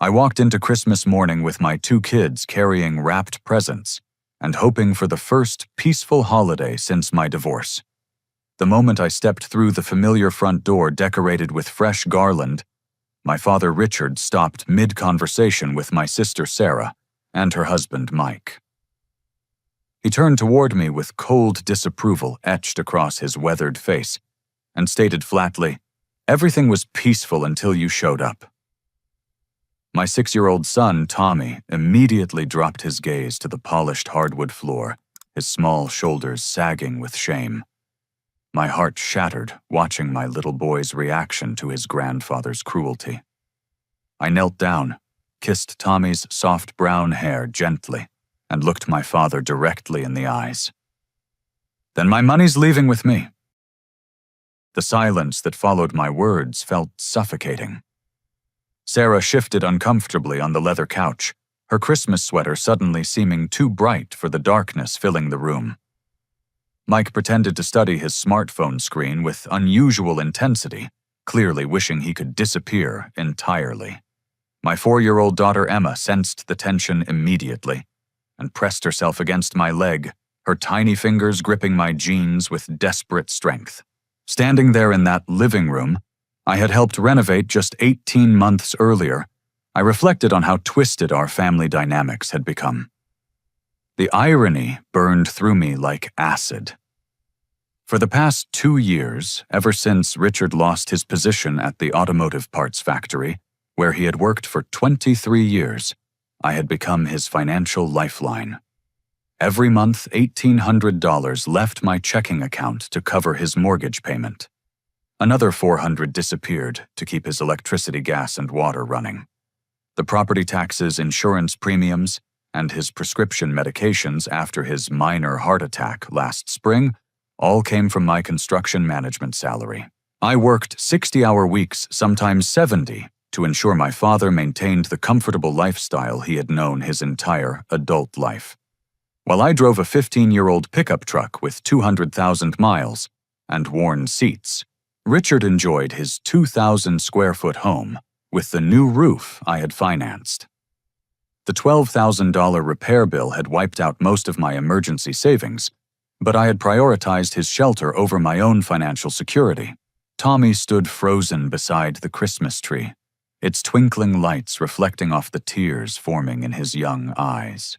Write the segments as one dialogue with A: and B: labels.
A: I walked into Christmas morning with my 2 kids carrying wrapped presents and hoping for the first peaceful holiday since my divorce. The moment I stepped through the familiar front door decorated with fresh garland, my father Richard stopped mid-conversation with my sister Sarah and her husband Mike. He turned toward me with cold disapproval etched across his weathered face and stated flatly, "Everything was peaceful until you showed up." My 6-year-old son, Tommy, immediately dropped his gaze to the polished hardwood floor, his small shoulders sagging with shame. My heart shattered watching my little boy's reaction to his grandfather's cruelty. I knelt down, kissed Tommy's soft brown hair gently, and looked my father directly in the eyes. "Then my money's leaving with me." The silence that followed my words felt suffocating. Sarah shifted uncomfortably on the leather couch, her Christmas sweater suddenly seeming too bright for the darkness filling the room. Mike pretended to study his smartphone screen with unusual intensity, clearly wishing he could disappear entirely. My 4-year-old daughter Emma sensed the tension immediately and pressed herself against my leg, her tiny fingers gripping my jeans with desperate strength. Standing there in that living room I had helped renovate just 18 months earlier, I reflected on how twisted our family dynamics had become. The irony burned through me like acid. For the past 2 years, ever since Richard lost his position at the automotive parts factory, where he had worked for 23 years, I had become his financial lifeline. Every month, $1,800 left my checking account to cover his mortgage payment. Another $400 disappeared to keep his electricity, gas, and water running. The property taxes, insurance premiums, and his prescription medications after his minor heart attack last spring all came from my construction management salary. I worked 60-hour weeks, sometimes 70, to ensure my father maintained the comfortable lifestyle he had known his entire adult life. While I drove a 15-year-old pickup truck with 200,000 miles and worn seats, Richard enjoyed his 2,000-square-foot home with the new roof I had financed. The $12,000 repair bill had wiped out most of my emergency savings, but I had prioritized his shelter over my own financial security. Tommy stood frozen beside the Christmas tree, its twinkling lights reflecting off the tears forming in his young eyes.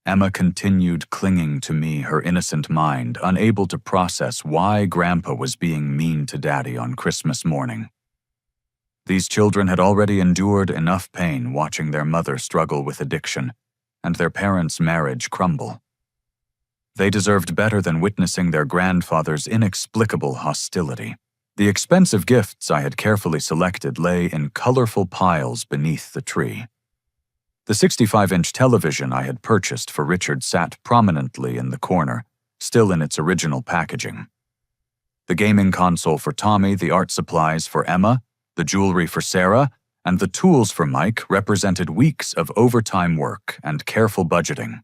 A: Emma continued clinging to me, her innocent mind unable to process why Grandpa was being mean to Daddy on Christmas morning. These children had already endured enough pain watching their mother struggle with addiction and their parents' marriage crumble. They deserved better than witnessing their grandfather's inexplicable hostility. The expensive gifts I had carefully selected lay in colorful piles beneath the tree. The 65-inch television I had purchased for Richard sat prominently in the corner, still in its original packaging. The gaming console for Tommy, the art supplies for Emma, the jewelry for Sarah, and the tools for Mike represented weeks of overtime work and careful budgeting.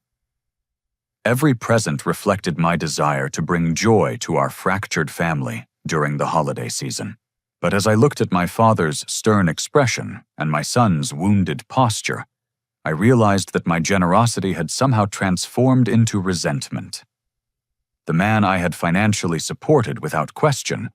A: Every present reflected my desire to bring joy to our fractured family during the holiday season. But as I looked at my father's stern expression and my son's wounded posture, I realized that my generosity had somehow transformed into resentment. The man I had financially supported without question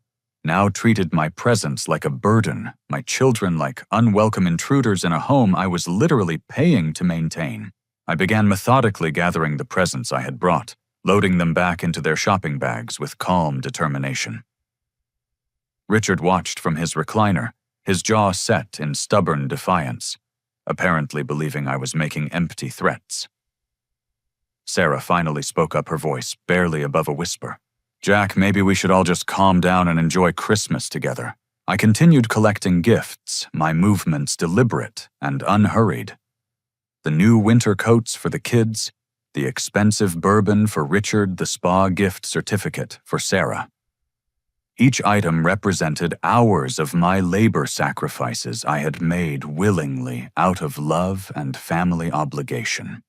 A: now treated my presence like a burden, my children like unwelcome intruders in a home I was literally paying to maintain. I began methodically gathering the presents I had brought, loading them back into their shopping bags with calm determination. Richard watched from his recliner, his jaw set in stubborn defiance, apparently believing I was making empty threats. Sarah finally spoke up, her voice barely above a whisper. "Jack, maybe we should all just calm down and enjoy Christmas together." I continued collecting gifts, my movements deliberate and unhurried. The new winter coats for the kids, the expensive bourbon for Richard, the spa gift certificate for Sarah. Each item represented hours of my labor sacrifices I had made willingly out of love and family obligation.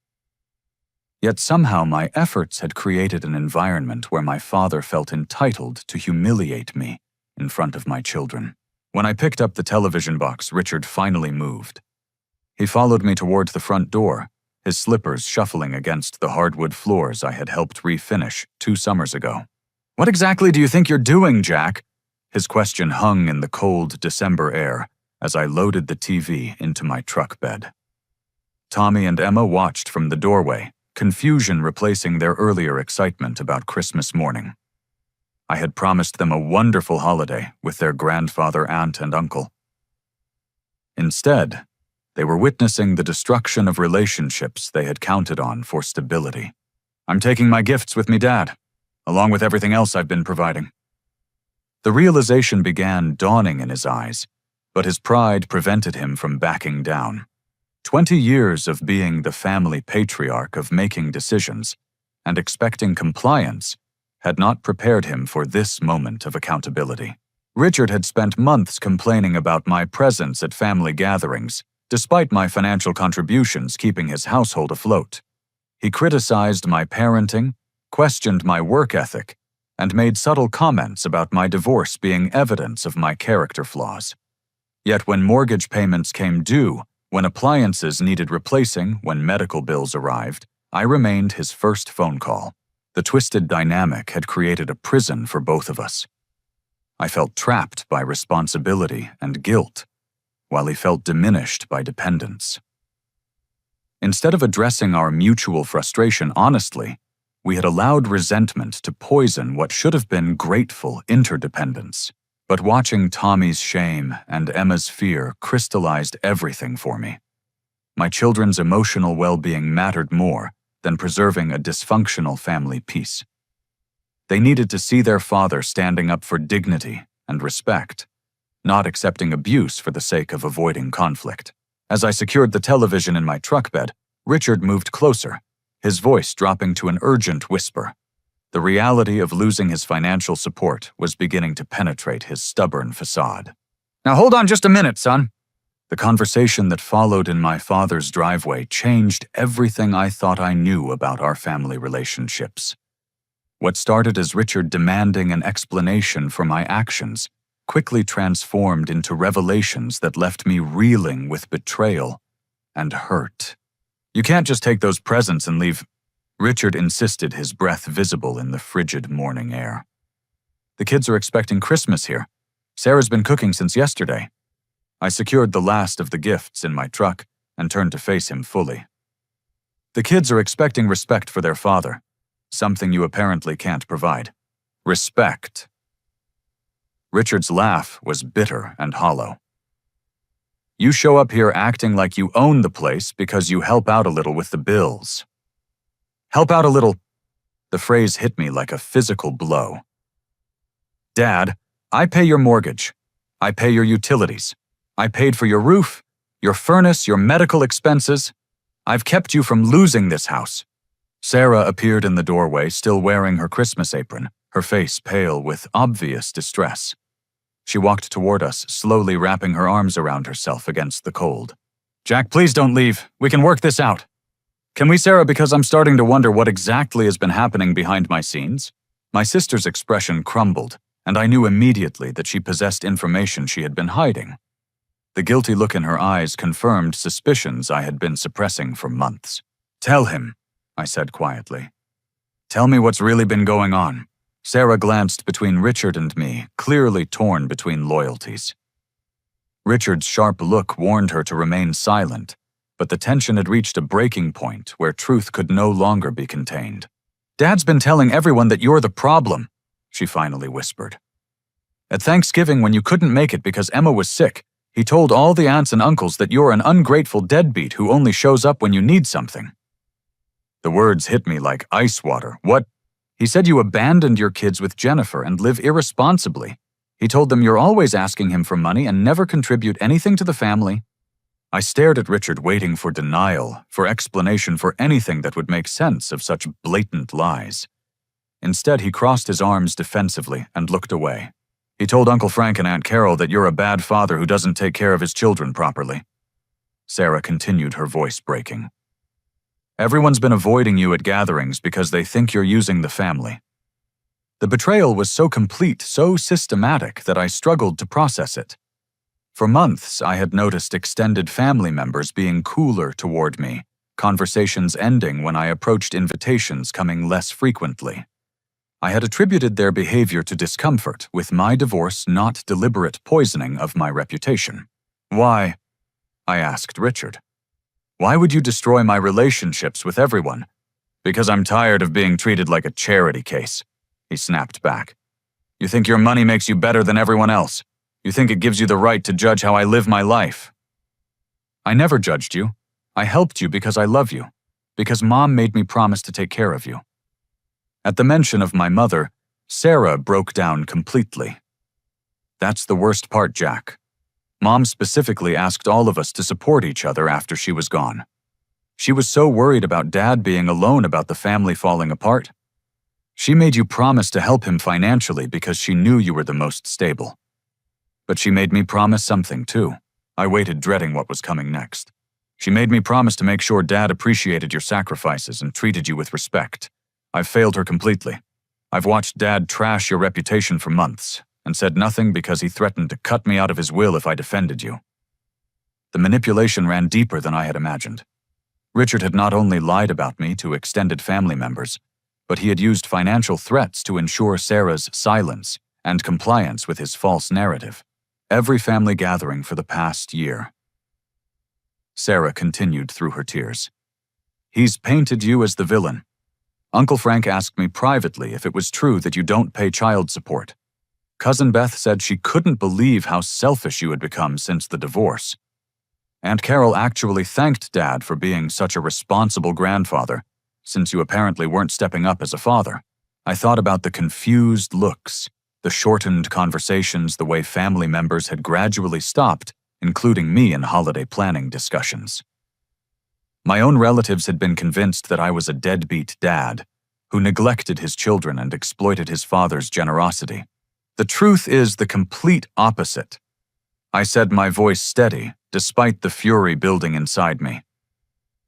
A: Yet somehow my efforts had created an environment where my father felt entitled to humiliate me in front of my children. When I picked up the television box, Richard finally moved. He followed me toward the front door, his slippers shuffling against the hardwood floors I had helped refinish 2 summers ago. "What exactly do you think you're doing, Jack?" His question hung in the cold December air as I loaded the TV into my truck bed. Tommy and Emma watched from the doorway, confusion replacing their earlier excitement about Christmas morning. I had promised them a wonderful holiday with their grandfather, aunt, and uncle. Instead, they were witnessing the destruction of relationships they had counted on for stability. "I'm taking my gifts with me, Dad, along with everything else I've been providing." The realization began dawning in his eyes, but his pride prevented him from backing down. 20 years of being the family patriarch of making decisions and expecting compliance had not prepared him for this moment of accountability. Richard had spent months complaining about my presence at family gatherings, despite my financial contributions keeping his household afloat. He criticized my parenting, questioned my work ethic, and made subtle comments about my divorce being evidence of my character flaws. Yet when mortgage payments came due, when appliances needed replacing, when medical bills arrived, I remained his first phone call. The twisted dynamic had created a prison for both of us. I felt trapped by responsibility and guilt, while he felt diminished by dependence. Instead of addressing our mutual frustration honestly, we had allowed resentment to poison what should have been grateful interdependence. But watching Tommy's shame and Emma's fear crystallized everything for me. My children's emotional well-being mattered more than preserving a dysfunctional family peace. They needed to see their father standing up for dignity and respect, not accepting abuse for the sake of avoiding conflict. As I secured the television in my truck bed, Richard moved closer, his voice dropping to an urgent whisper. The reality of losing his financial support was beginning to penetrate his stubborn facade. "Now hold on just a minute, son." The conversation that followed in my father's driveway changed everything I thought I knew about our family relationships. What started as Richard demanding an explanation for my actions quickly transformed into revelations that left me reeling with betrayal and hurt. "You can't just take those presents and leave," Richard insisted, his breath visible in the frigid morning air. "The kids are expecting Christmas here. Sarah's been cooking since yesterday." I secured the last of the gifts in my truck and turned to face him fully. "The kids are expecting respect for their father, something you apparently can't provide. Respect." Richard's laugh was bitter and hollow. "You show up here acting like you own the place because you help out a little with the bills." "Help out a little." The phrase hit me like a physical blow. "Dad, I pay your mortgage. I pay your utilities. I paid for your roof, your furnace, your medical expenses. I've kept you from losing this house." Sarah appeared in the doorway, still wearing her Christmas apron, her face pale with obvious distress. She walked toward us, slowly wrapping her arms around herself against the cold. "Jack, please don't leave. We can work this out." "Can we, Sarah, because I'm starting to wonder what exactly has been happening behind my scenes?" My sister's expression crumbled, and I knew immediately that she possessed information she had been hiding. The guilty look in her eyes confirmed suspicions I had been suppressing for months. "Tell him," I said quietly. "Tell me what's really been going on." Sarah glanced between Richard and me, clearly torn between loyalties. Richard's sharp look warned her to remain silent, but the tension had reached a breaking point where truth could no longer be contained. "Dad's been telling everyone that you're the problem," she finally whispered. "At Thanksgiving, when you couldn't make it because Emma was sick, he told all the aunts and uncles that you're an ungrateful deadbeat who only shows up when you need something." The words hit me like ice water. "What?" "He said you abandoned your kids with Jennifer and live irresponsibly. He told them you're always asking him for money and never contribute anything to the family." I stared at Richard, waiting for denial, for explanation, for anything that would make sense of such blatant lies. Instead, he crossed his arms defensively and looked away. "He told Uncle Frank and Aunt Carol that you're a bad father who doesn't take care of his children properly." Sarah continued, her voice breaking. "Everyone's been avoiding you at gatherings because they think you're using the family." The betrayal was so complete, so systematic, that I struggled to process it. For months, I had noticed extended family members being cooler toward me, conversations ending when I approached invitations coming less frequently. I had attributed their behavior to discomfort, with my divorce not deliberate poisoning of my reputation. Why? I asked Richard. Why would you destroy my relationships with everyone? Because I'm tired of being treated like a charity case, he snapped back. You think your money makes you better than everyone else. You think it gives you the right to judge how I live my life. I never judged you. I helped you because I love you, because Mom made me promise to take care of you. At the mention of my mother, Sarah broke down completely. That's the worst part, Jack. Mom specifically asked all of us to support each other after she was gone. She was so worried about Dad being alone about the family falling apart. She made you promise to help him financially because she knew you were the most stable. But she made me promise something too. I waited, dreading what was coming next. She made me promise to make sure Dad appreciated your sacrifices and treated you with respect. I've failed her completely. I've watched Dad trash your reputation for months and said nothing because he threatened to cut me out of his will if I defended you. The manipulation ran deeper than I had imagined. Richard had not only lied about me to extended family members, but he had used financial threats to ensure Sarah's silence and compliance with his false narrative. Every family gathering for the past year. Sarah continued through her tears. He's painted you as the villain. Uncle Frank asked me privately if it was true that you don't pay child support. Cousin Beth said she couldn't believe how selfish you had become since the divorce. Aunt Carol actually thanked Dad for being such a responsible grandfather, since you apparently weren't stepping up as a father. I thought about the confused looks, the shortened conversations, the way family members had gradually stopped, including me in holiday planning discussions. My own relatives had been convinced that I was a deadbeat dad, who neglected his children and exploited his father's generosity. The truth is the complete opposite. I said, my voice steady, despite the fury building inside me.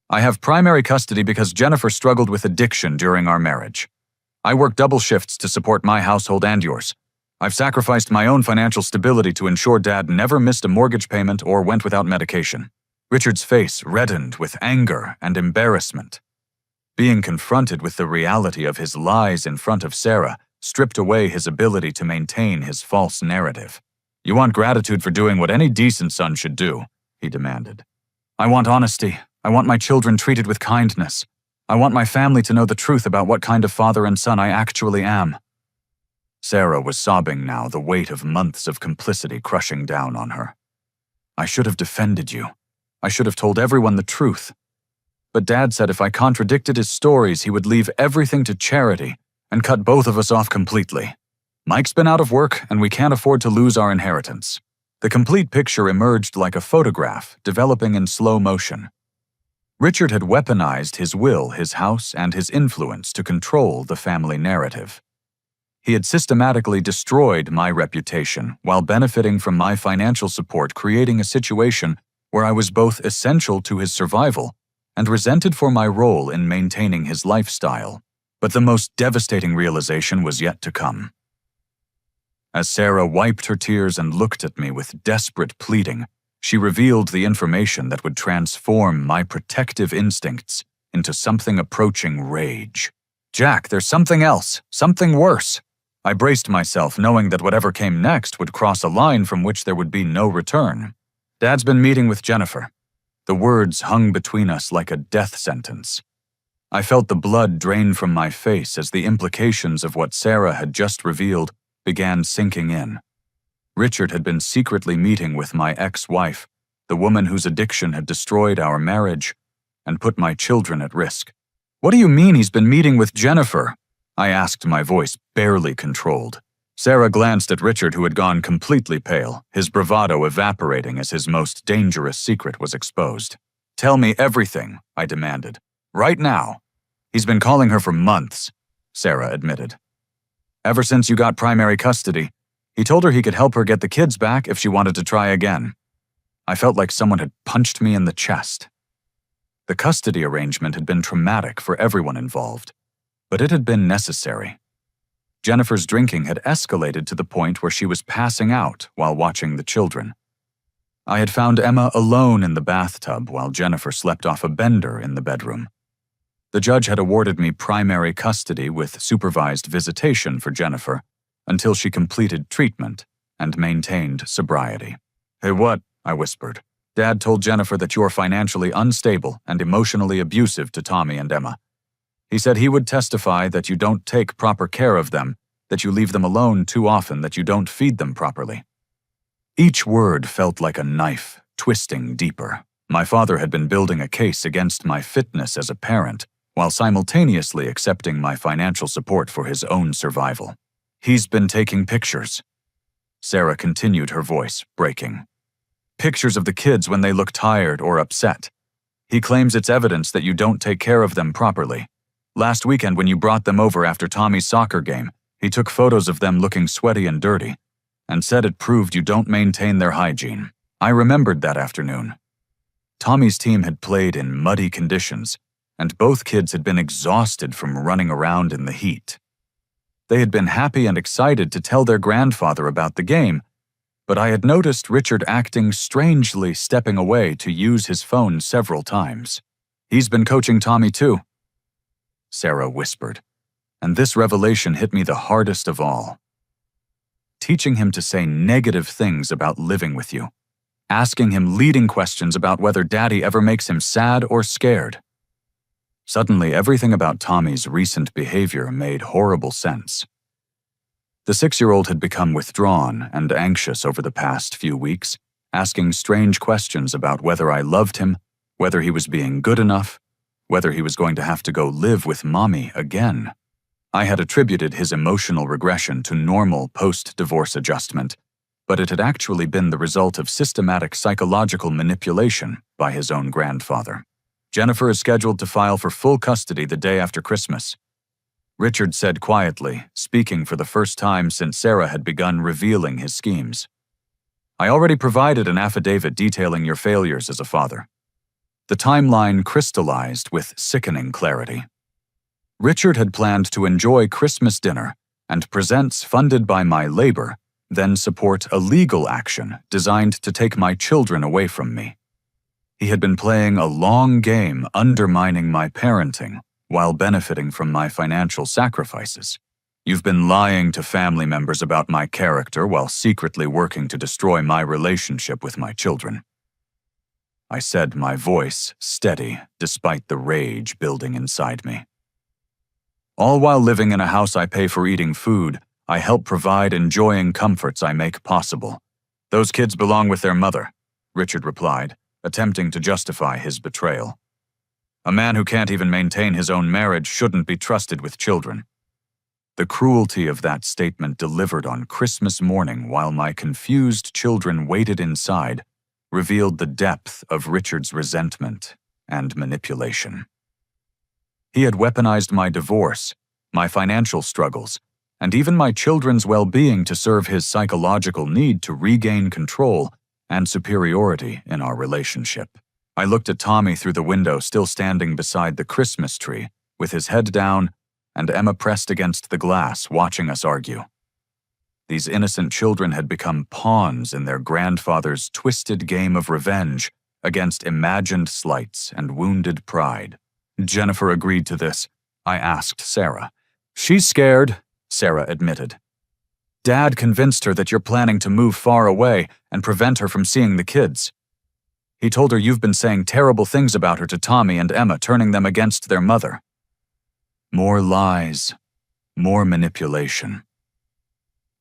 A: I have primary custody because Jennifer struggled with addiction during our marriage. I work double shifts to support my household and yours. I've sacrificed my own financial stability to ensure Dad never missed a mortgage payment or went without medication. Richard's face reddened with anger and embarrassment. Being confronted with the reality of his lies in front of Sarah stripped away his ability to maintain his false narrative. You want gratitude for doing what any decent son should do, he demanded. I want honesty. I want my children treated with kindness. I want my family to know the truth about what kind of father and son I actually am. Sarah was sobbing now, the weight of months of complicity crushing down on her. I should have defended you. I should have told everyone the truth. But Dad said if I contradicted his stories, he would leave everything to charity and cut both of us off completely. Mike's been out of work, and we can't afford to lose our inheritance. The complete picture emerged like a photograph, developing in slow motion. Richard had weaponized his will, his house, and his influence to control the family narrative. He had systematically destroyed my reputation while benefiting from my financial support, creating a situation where I was both essential to his survival and resented for my role in maintaining his lifestyle. But the most devastating realization was yet to come. As Sarah wiped her tears and looked at me with desperate pleading, she revealed the information that would transform my protective instincts into something approaching rage. Jack, there's something else, something worse. I braced myself, knowing that whatever came next would cross a line from which there would be no return. Dad's been meeting with Jennifer. The words hung between us like a death sentence. I felt the blood drain from my face as the implications of what Sarah had just revealed began sinking in. Richard had been secretly meeting with my ex-wife, the woman whose addiction had destroyed our marriage and put my children at risk. What do you mean he's been meeting with Jennifer? I asked, my voice barely controlled. Sarah glanced at Richard, who had gone completely pale, his bravado evaporating as his most dangerous secret was exposed. Tell me everything, I demanded. Right now. He's been calling her for months, Sarah admitted. Ever since you got primary custody, he told her he could help her get the kids back if she wanted to try again. I felt like someone had punched me in the chest. The custody arrangement had been traumatic for everyone involved, but it had been necessary. Jennifer's drinking had escalated to the point where she was passing out while watching the children. I had found Emma alone in the bathtub while Jennifer slept off a bender in the bedroom. The judge had awarded me primary custody with supervised visitation for Jennifer until she completed treatment and maintained sobriety. "Hey, what?" I whispered. "Dad told Jennifer that you're financially unstable and emotionally abusive to Tommy and Emma. He said he would testify that you don't take proper care of them, that you leave them alone too often, that you don't feed them properly." Each word felt like a knife, twisting deeper. My father had been building a case against my fitness as a parent, while simultaneously accepting my financial support for his own survival. "He's been taking pictures." Sarah continued, her voice breaking. "Pictures of the kids when they look tired or upset. He claims it's evidence that you don't take care of them properly. Last weekend when you brought them over after Tommy's soccer game, he took photos of them looking sweaty and dirty, and said it proved you don't maintain their hygiene." I remembered that afternoon. Tommy's team had played in muddy conditions, and both kids had been exhausted from running around in the heat. They had been happy and excited to tell their grandfather about the game, but I had noticed Richard acting strangely, stepping away to use his phone several times. "He's been coaching Tommy too," Sarah whispered, and this revelation hit me the hardest of all. Teaching him to say negative things about living with you. Asking him leading questions about whether Daddy ever makes him sad or scared. Suddenly, everything about Tommy's recent behavior made horrible sense. The 6-year-old had become withdrawn and anxious over the past few weeks, asking strange questions about whether I loved him, whether he was being good enough, whether he was going to have to go live with Mommy again. I had attributed his emotional regression to normal post-divorce adjustment, but it had actually been the result of systematic psychological manipulation by his own grandfather. "Jennifer is scheduled to file for full custody the day after Christmas," Richard said quietly, speaking for the first time since Sarah had begun revealing his schemes. "I already provided an affidavit detailing your failures as a father." The timeline crystallized with sickening clarity. Richard had planned to enjoy Christmas dinner and presents funded by my labor, then support a legal action designed to take my children away from me. He had been playing a long game undermining my parenting while benefiting from my financial sacrifices. "You've been lying to family members about my character while secretly working to destroy my relationship with my children," I said, my voice steady despite the rage building inside me. "All while living in a house I pay for eating food, I help provide enjoying comforts I make possible. Those kids belong with their mother," Richard replied, attempting to justify his betrayal. "A man who can't even maintain his own marriage shouldn't be trusted with children." The cruelty of that statement delivered on Christmas morning while my confused children waited inside revealed the depth of Richard's resentment and manipulation. He had weaponized my divorce, my financial struggles, and even my children's well-being to serve his psychological need to regain control and superiority in our relationship. I looked at Tommy through the window, still standing beside the Christmas tree, with his head down and Emma pressed against the glass, watching us argue. These innocent children had become pawns in their grandfather's twisted game of revenge against imagined slights and wounded pride. "Jennifer agreed to this?" I asked Sarah. "She's scared," Sarah admitted. "Dad convinced her that you're planning to move far away and prevent her from seeing the kids. He told her you've been saying terrible things about her to Tommy and Emma, turning them against their mother." More lies, more manipulation.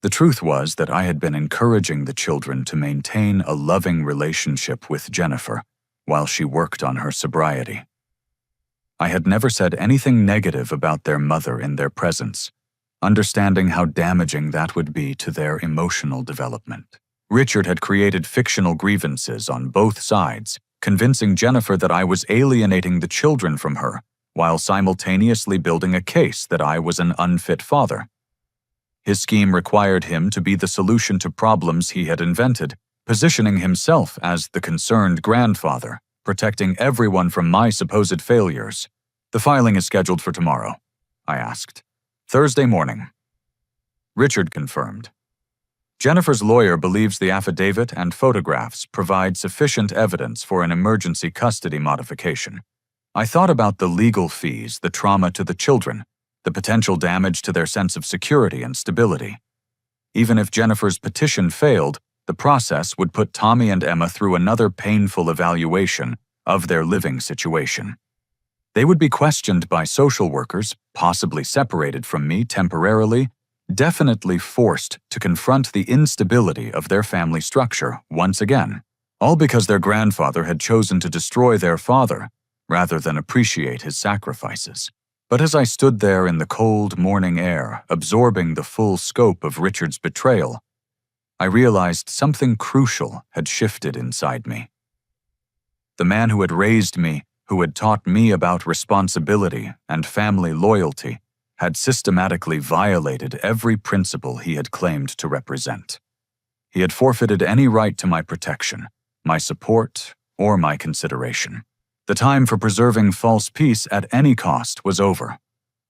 A: The truth was that I had been encouraging the children to maintain a loving relationship with Jennifer while she worked on her sobriety. I had never said anything negative about their mother in their presence, understanding how damaging that would be to their emotional development. Richard had created fictional grievances on both sides, convincing Jennifer that I was alienating the children from her, while simultaneously building a case that I was an unfit father. His scheme required him to be the solution to problems he had invented, positioning himself as the concerned grandfather, protecting everyone from my supposed failures. "The filing is scheduled for tomorrow," I asked. "Thursday morning." Richard confirmed. Jennifer's lawyer believes the affidavit and photographs provide sufficient evidence for an emergency custody modification. I thought about the legal fees, the trauma to the children, the potential damage to their sense of security and stability. Even if Jennifer's petition failed, the process would put Tommy and Emma through another painful evaluation of their living situation. They would be questioned by social workers, possibly separated from me temporarily, definitely forced to confront the instability of their family structure once again, all because their grandfather had chosen to destroy their father rather than appreciate his sacrifices. But as I stood there in the cold morning air, absorbing the full scope of Richard's betrayal, I realized something crucial had shifted inside me. The man who had raised me, who had taught me about responsibility and family loyalty, had systematically violated every principle he had claimed to represent. He had forfeited any right to my protection, my support, or my consideration. The time for preserving false peace at any cost was over.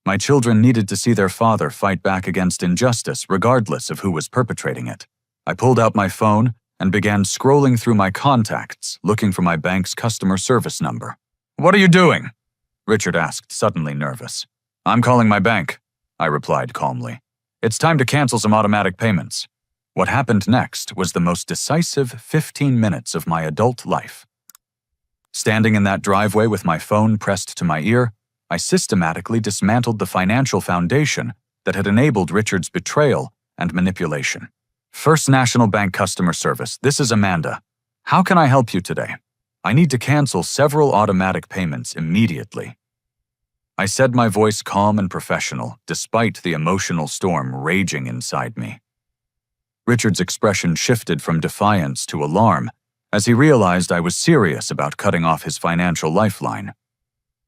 A: My children needed to see their father fight back against injustice regardless of who was perpetrating it. I pulled out my phone and began scrolling through my contacts, looking for my bank's customer service number. "What are you doing?" Richard asked, suddenly nervous. "I'm calling my bank," I replied calmly. "It's time to cancel some automatic payments." What happened next was the most decisive 15 minutes of my adult life. Standing in that driveway with my phone pressed to my ear, I systematically dismantled the financial foundation that had enabled Richard's betrayal and manipulation. "First National Bank Customer Service, this is Amanda. How can I help you today? I need to cancel several automatic payments immediately." I said, my voice calm and professional, despite the emotional storm raging inside me. Richard's expression shifted from defiance to alarm as he realized I was serious about cutting off his financial lifeline.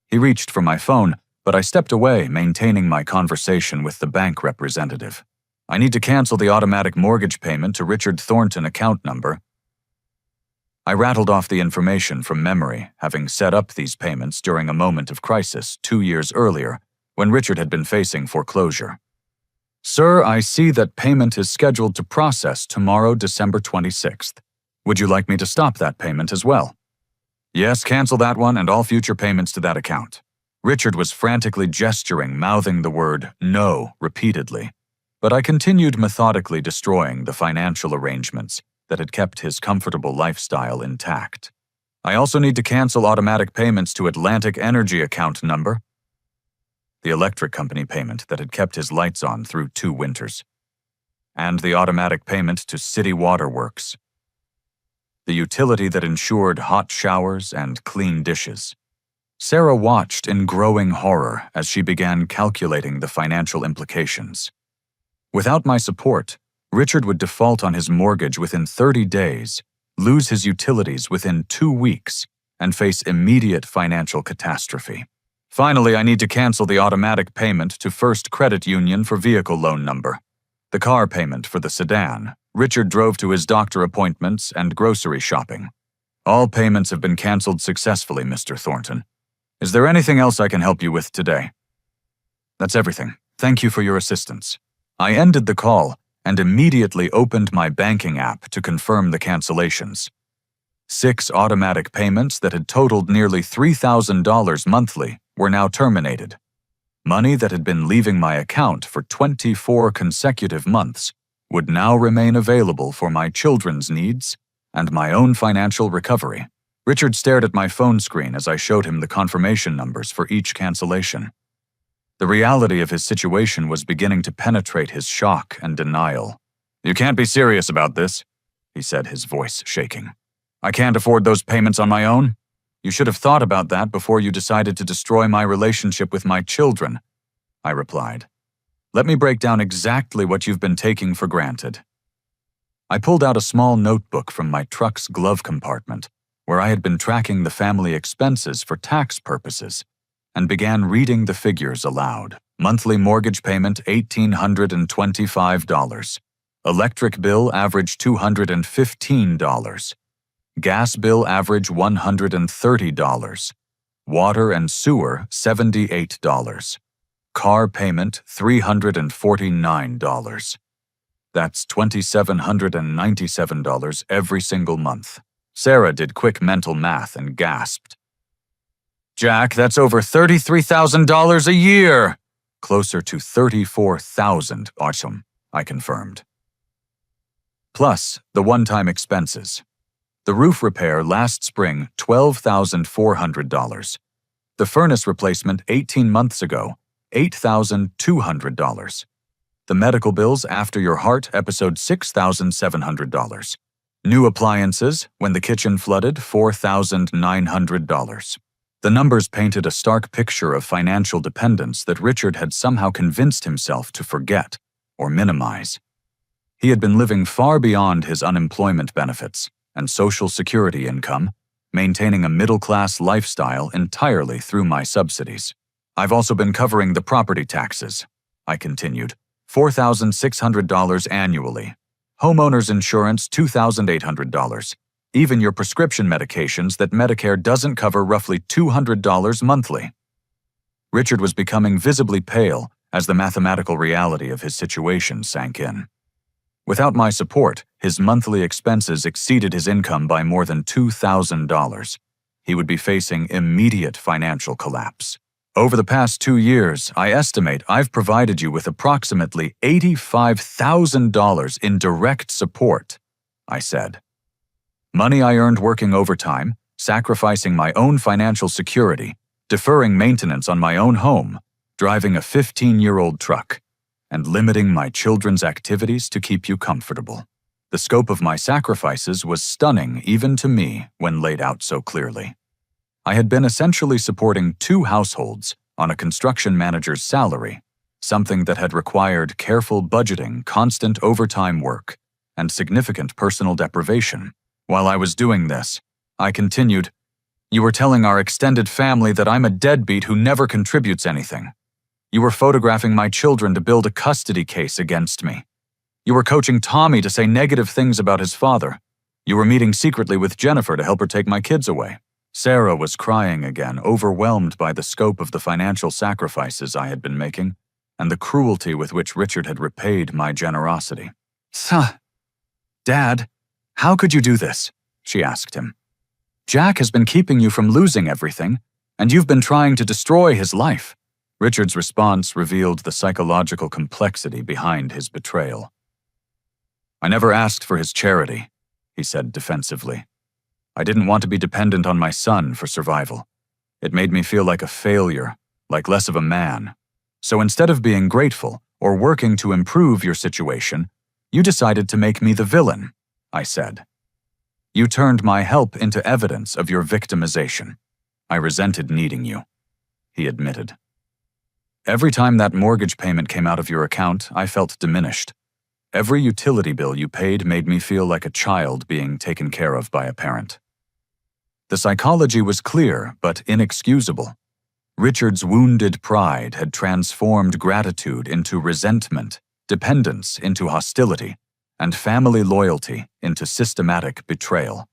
A: He reached for my phone, but I stepped away, maintaining my conversation with the bank representative. "I need to cancel the automatic mortgage payment to Richard Thornton account number." I rattled off the information from memory, having set up these payments during a moment of crisis 2 years earlier, when Richard had been facing foreclosure. "Sir, I see that payment is scheduled to process tomorrow, December 26th. Would you like me to stop that payment as well?" "Yes, cancel that one and all future payments to that account." Richard was frantically gesturing, mouthing the word "no" repeatedly, but I continued methodically destroying the financial arrangements that had kept his comfortable lifestyle intact. "I also need to cancel automatic payments to Atlantic Energy account number," the electric company payment that had kept his lights on through 2 winters, "and the automatic payment to City Water Works, the utility that ensured hot showers and clean dishes." Sarah watched in growing horror as she began calculating the financial implications. Without my support, Richard would default on his mortgage within 30 days, lose his utilities within 2 weeks, and face immediate financial catastrophe. "Finally, I need to cancel the automatic payment to First Credit Union for vehicle loan number, the car payment for the sedan. Richard drove to his doctor appointments and grocery shopping. All payments have been canceled successfully, Mr. Thornton. Is there anything else I can help you with today?" "That's everything. Thank you for your assistance." I ended the call and immediately opened my banking app to confirm the cancellations. 6 automatic payments that had totaled nearly $3,000 monthly were now terminated. Money that had been leaving my account for 24 consecutive months would now remain available for my children's needs and my own financial recovery. Richard stared at my phone screen as I showed him the confirmation numbers for each cancellation. The reality of his situation was beginning to penetrate his shock and denial. "You can't be serious about this," he said, his voice shaking. "I can't afford those payments on my own. You should have thought about that before you decided to destroy my relationship with my children," I replied. "Let me break down exactly what you've been taking for granted." I pulled out a small notebook from my truck's glove compartment, where I had been tracking the family expenses for tax purposes, and began reading the figures aloud. Monthly mortgage payment $1,825. Electric bill average $215. Gas bill average $130. Water and sewer $78. Car payment $349. That's $2,797 every single month. Sarah did quick mental math and gasped. Jack, that's over $33,000 a year! Closer to $34,000, awesome, I confirmed. Plus, the one-time expenses. The roof repair last spring, $12,400. The furnace replacement 18 months ago, $8,200. The medical bills after your heart episode, $6,700. New appliances, when the kitchen flooded, $4,900. The numbers painted a stark picture of financial dependence that Richard had somehow convinced himself to forget or minimize. He had been living far beyond his unemployment benefits and Social Security income, maintaining a middle-class lifestyle entirely through my subsidies. I've also been covering the property taxes, I continued, $4,600 annually. Homeowner's insurance, $2,800. Even your prescription medications that Medicare doesn't cover, roughly $200 monthly. Richard was becoming visibly pale as the mathematical reality of his situation sank in. Without my support, his monthly expenses exceeded his income by more than $2,000. He would be facing immediate financial collapse. Over the past 2 years, I estimate I've provided you with approximately $85,000 in direct support, I said. Money I earned working overtime, sacrificing my own financial security, deferring maintenance on my own home, driving a 15-year-old truck, and limiting my children's activities to keep you comfortable. The scope of my sacrifices was stunning even to me when laid out so clearly. I had been essentially supporting 2 households on a construction manager's salary, something that had required careful budgeting, constant overtime work, and significant personal deprivation. While I was doing this, I continued, "You were telling our extended family that I'm a deadbeat who never contributes anything. You were photographing my children to build a custody case against me. You were coaching Tommy to say negative things about his father. You were meeting secretly with Jennifer to help her take my kids away." Sarah was crying again, overwhelmed by the scope of the financial sacrifices I had been making and the cruelty with which Richard had repaid my generosity. Dad, how could you do this? She asked him. Jack has been keeping you from losing everything, and you've been trying to destroy his life. Richard's response revealed the psychological complexity behind his betrayal. I never asked for his charity, he said defensively. I didn't want to be dependent on my son for survival. It made me feel like a failure, like less of a man. So instead of being grateful or working to improve your situation, you decided to make me the villain, I said. You turned my help into evidence of your victimization. I resented needing you, he admitted. Every time that mortgage payment came out of your account, I felt diminished. Every utility bill you paid made me feel like a child being taken care of by a parent. The psychology was clear, but inexcusable. Richard's wounded pride had transformed gratitude into resentment, dependence into hostility, and family loyalty into systematic betrayal.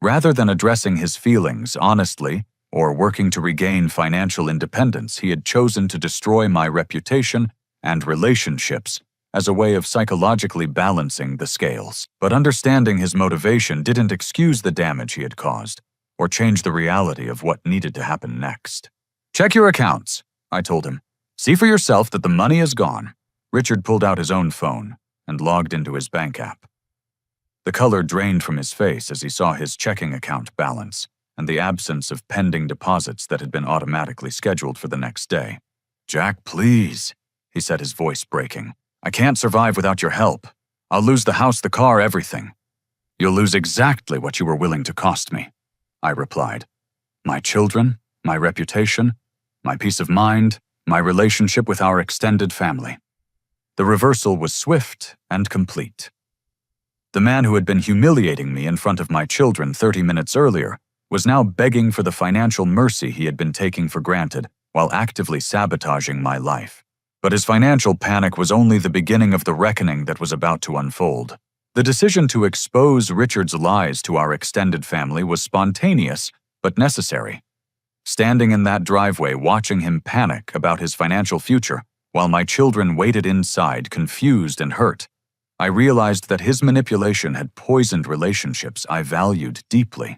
A: Rather than addressing his feelings honestly or working to regain financial independence, he had chosen to destroy my reputation and relationships as a way of psychologically balancing the scales. But understanding his motivation didn't excuse the damage he had caused or change the reality of what needed to happen next. Check your accounts, I told him. See for yourself that the money is gone. Richard pulled out his own phone and logged into his bank app. The color drained from his face as he saw his checking account balance and the absence of pending deposits that had been automatically scheduled for the next day. Jack, please, he said, his voice breaking. I can't survive without your help. I'll lose the house, the car, everything. You'll lose exactly what you were willing to cost me, I replied. My children, my reputation, my peace of mind, my relationship with our extended family. The reversal was swift and complete. The man who had been humiliating me in front of my children 30 minutes earlier was now begging for the financial mercy he had been taking for granted while actively sabotaging my life. But his financial panic was only the beginning of the reckoning that was about to unfold. The decision to expose Richard's lies to our extended family was spontaneous but necessary. Standing in that driveway watching him panic about his financial future while my children waited inside confused and hurt, I realized that his manipulation had poisoned relationships I valued deeply.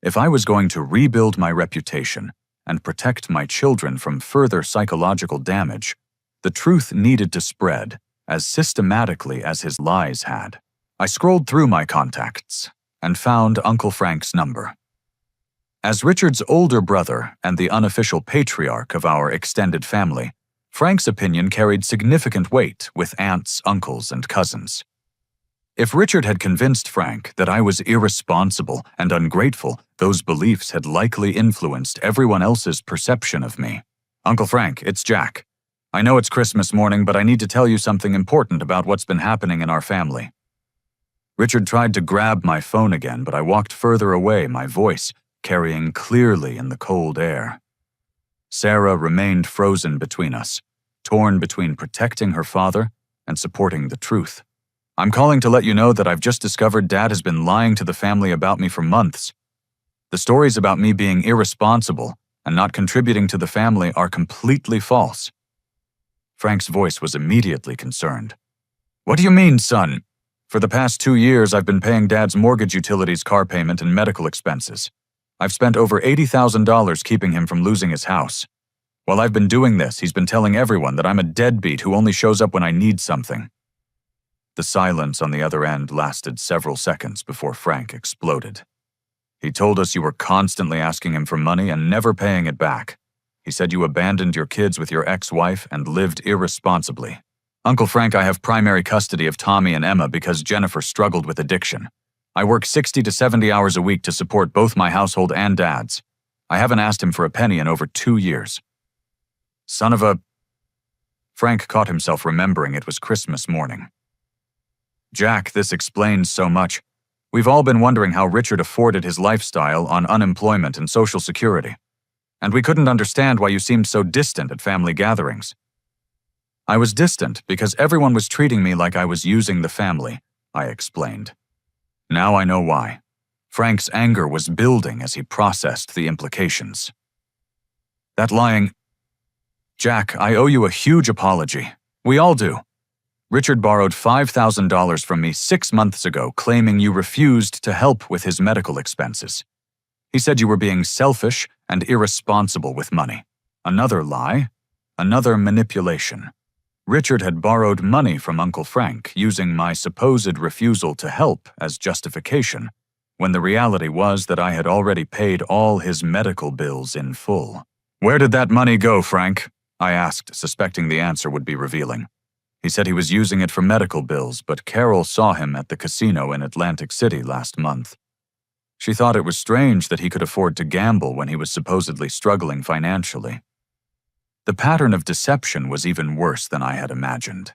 A: If I was going to rebuild my reputation and protect my children from further psychological damage, the truth needed to spread as systematically as his lies had. I scrolled through my contacts and found Uncle Frank's number. As Richard's older brother and the unofficial patriarch of our extended family, Frank's opinion carried significant weight with aunts, uncles, and cousins. If Richard had convinced Frank that I was irresponsible and ungrateful, those beliefs had likely influenced everyone else's perception of me. "Uncle Frank, it's Jack. I know it's Christmas morning, but I need to tell you something important about what's been happening in our family." Richard tried to grab my phone again, but I walked further away, my voice carrying clearly in the cold air. Sarah remained frozen between us, torn between protecting her father and supporting the truth. "I'm calling to let you know that I've just discovered Dad has been lying to the family about me for months. The stories about me being irresponsible and not contributing to the family are completely false." Frank's voice was immediately concerned. "What do you mean, son? For the past 2 years, I've been paying Dad's mortgage, utilities, car payment, and medical expenses. I've spent over $80,000 keeping him from losing his house. While I've been doing this, he's been telling everyone that I'm a deadbeat who only shows up when I need something." The silence on the other end lasted several seconds before Frank exploded. "He told us you were constantly asking him for money and never paying it back. He said you abandoned your kids with your ex-wife and lived irresponsibly. Uncle Frank, I have primary custody of Tommy and Emma because Jennifer struggled with addiction. I work 60 to 70 hours a week to support both my household and Dad's. I haven't asked him for a penny in over 2 years. Son of a..." Frank caught himself remembering it was Christmas morning. "Jack, this explains so much. We've all been wondering how Richard afforded his lifestyle on unemployment and Social Security. And we couldn't understand why you seemed so distant at family gatherings." "I was distant because everyone was treating me like I was using the family," I explained. Now I know why. Frank's anger was building as he processed the implications. "That lying..." "Jack, I owe you a huge apology. We all do. Richard borrowed $5,000 from me 6 months ago, claiming you refused to help with his medical expenses. He said you were being selfish and irresponsible with money. Another lie, another manipulation. Richard had borrowed money from Uncle Frank, using my supposed refusal to help as justification, when the reality was that I had already paid all his medical bills in full. "Where did that money go, Frank?" I asked, suspecting the answer would be revealing. He said he was using it for medical bills, but Carol saw him at the casino in Atlantic City last month. She thought it was strange that he could afford to gamble when he was supposedly struggling financially. The pattern of deception was even worse than I had imagined.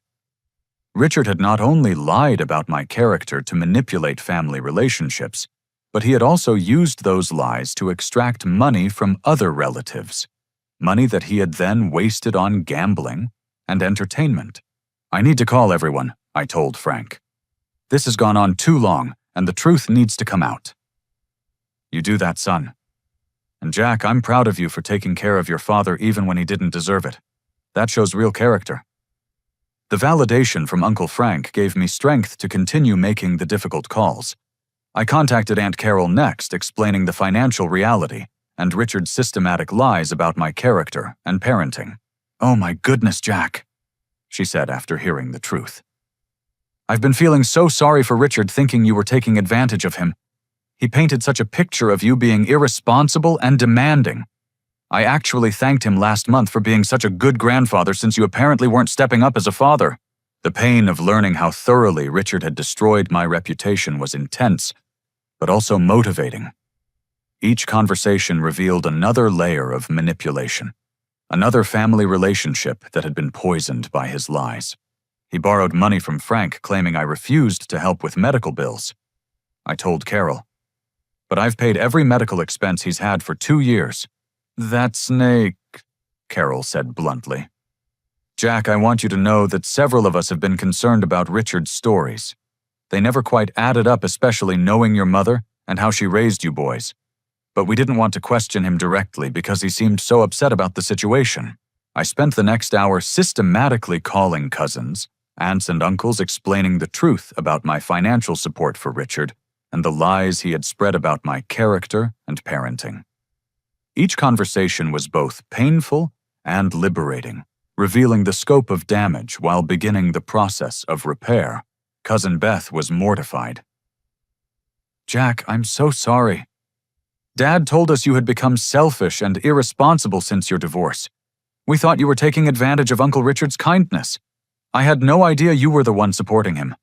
A: Richard had not only lied about my character to manipulate family relationships, but he had also used those lies to extract money from other relatives, money that he had then wasted on gambling and entertainment. "I need to call everyone," I told Frank. "This has gone on too long, and the truth needs to come out." "You do that, son. And Jack, I'm proud of you for taking care of your father even when he didn't deserve it. That shows real character." The validation from Uncle Frank gave me strength to continue making the difficult calls. I contacted Aunt Carol next, explaining the financial reality and Richard's systematic lies about my character and parenting. "Oh my goodness, Jack," she said after hearing the truth. "I've been feeling so sorry for Richard, thinking you were taking advantage of him. He painted such a picture of you being irresponsible and demanding. I actually thanked him last month for being such a good grandfather since you apparently weren't stepping up as a father." The pain of learning how thoroughly Richard had destroyed my reputation was intense, but also motivating. Each conversation revealed another layer of manipulation, another family relationship that had been poisoned by his lies. He borrowed money from Frank, claiming I refused to help with medical bills. I told Carol, "But I've paid every medical expense he's had for 2 years. "That snake," Carol said bluntly. "Jack, I want you to know that several of us have been concerned about Richard's stories. They never quite added up, especially knowing your mother and how she raised you boys. But we didn't want to question him directly because he seemed so upset about the situation. I spent the next hour systematically calling cousins, aunts and uncles explaining the truth about my financial support for Richard and the lies he had spread about my character and parenting. Each conversation was both painful and liberating, revealing the scope of damage while beginning the process of repair. Cousin Beth was mortified. "Jack, I'm so sorry. Dad told us you had become selfish and irresponsible since your divorce. We thought you were taking advantage of Uncle Richard's kindness. I had no idea you were the one supporting him.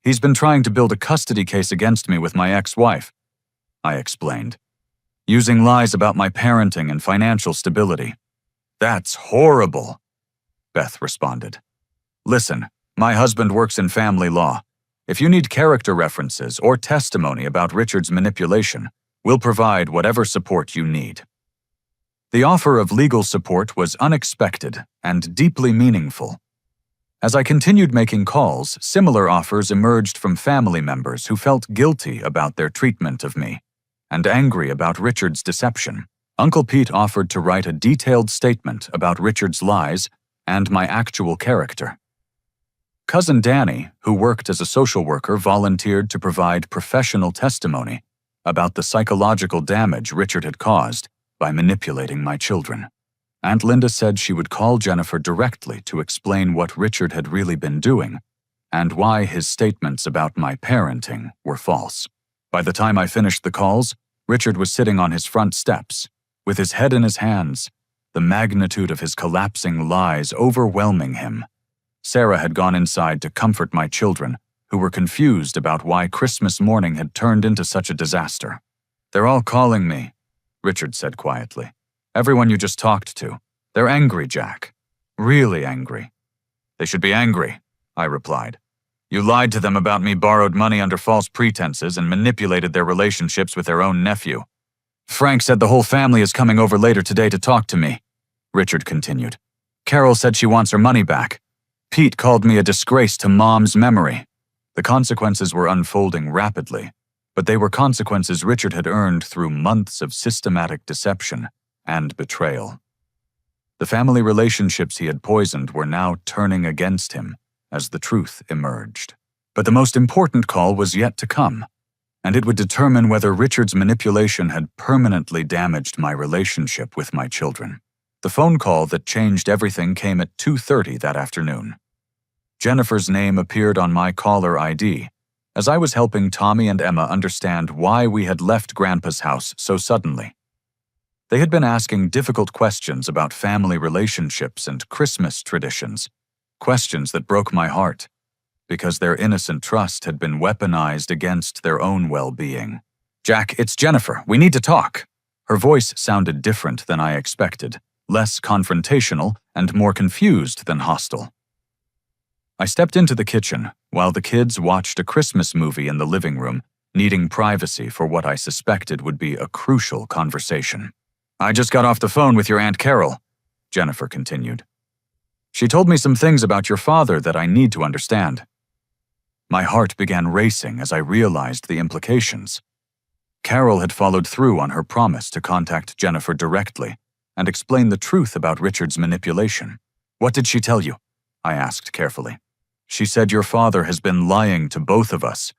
A: He's been trying to build a custody case against me with my ex-wife," I explained, "using lies about my parenting and financial stability." "That's horrible," Beth responded. "Listen, my husband works in family law. If you need character references or testimony about Richard's manipulation, we'll provide whatever support you need." The offer of legal support was unexpected and deeply meaningful. As I continued making calls, similar offers emerged from family members who felt guilty about their treatment of me and angry about Richard's deception. Uncle Pete offered to write a detailed statement about Richard's lies and my actual character. Cousin Danny, who worked as a social worker, volunteered to provide professional testimony about the psychological damage Richard had caused by manipulating my children. Aunt Linda said she would call Jennifer directly to explain what Richard had really been doing and why his statements about my parenting were false. By the time I finished the calls, Richard was sitting on his front steps, with his head in his hands, the magnitude of his collapsing lies overwhelming him. Sarah had gone inside to comfort my children, who were confused about why Christmas morning had turned into such a disaster. "They're all calling me," Richard said quietly. "Everyone you just talked to. They're angry, Jack. Really angry." "They should be angry," I replied. "You lied to them about me, borrowed money under false pretenses, and manipulated their relationships with their own nephew. Frank said the whole family is coming over later today to talk to me," Richard continued. "Carol said she wants her money back. Pete called me a disgrace to Mom's memory." The consequences were unfolding rapidly, but they were consequences Richard had earned through months of systematic deception and betrayal. The family relationships he had poisoned were now turning against him as the truth emerged. But the most important call was yet to come, and it would determine whether Richard's manipulation had permanently damaged my relationship with my children. The phone call that changed everything came at 2:30 that afternoon. Jennifer's name appeared on my caller ID as I was helping Tommy and Emma understand why we had left Grandpa's house so suddenly. They had been asking difficult questions about family relationships and Christmas traditions, questions that broke my heart, because their innocent trust had been weaponized against their own well-being. "Jack, it's Jennifer. We need to talk." Her voice sounded different than I expected, less confrontational and more confused than hostile. I stepped into the kitchen while the kids watched a Christmas movie in the living room, needing privacy for what I suspected would be a crucial conversation. "I just got off the phone with your Aunt Carol," Jennifer continued. "She told me some things about your father that I need to understand." My heart began racing as I realized the implications. Carol had followed through on her promise to contact Jennifer directly and explain the truth about Richard's manipulation. "What did she tell you?" I asked carefully. "She said your father has been lying to both of us,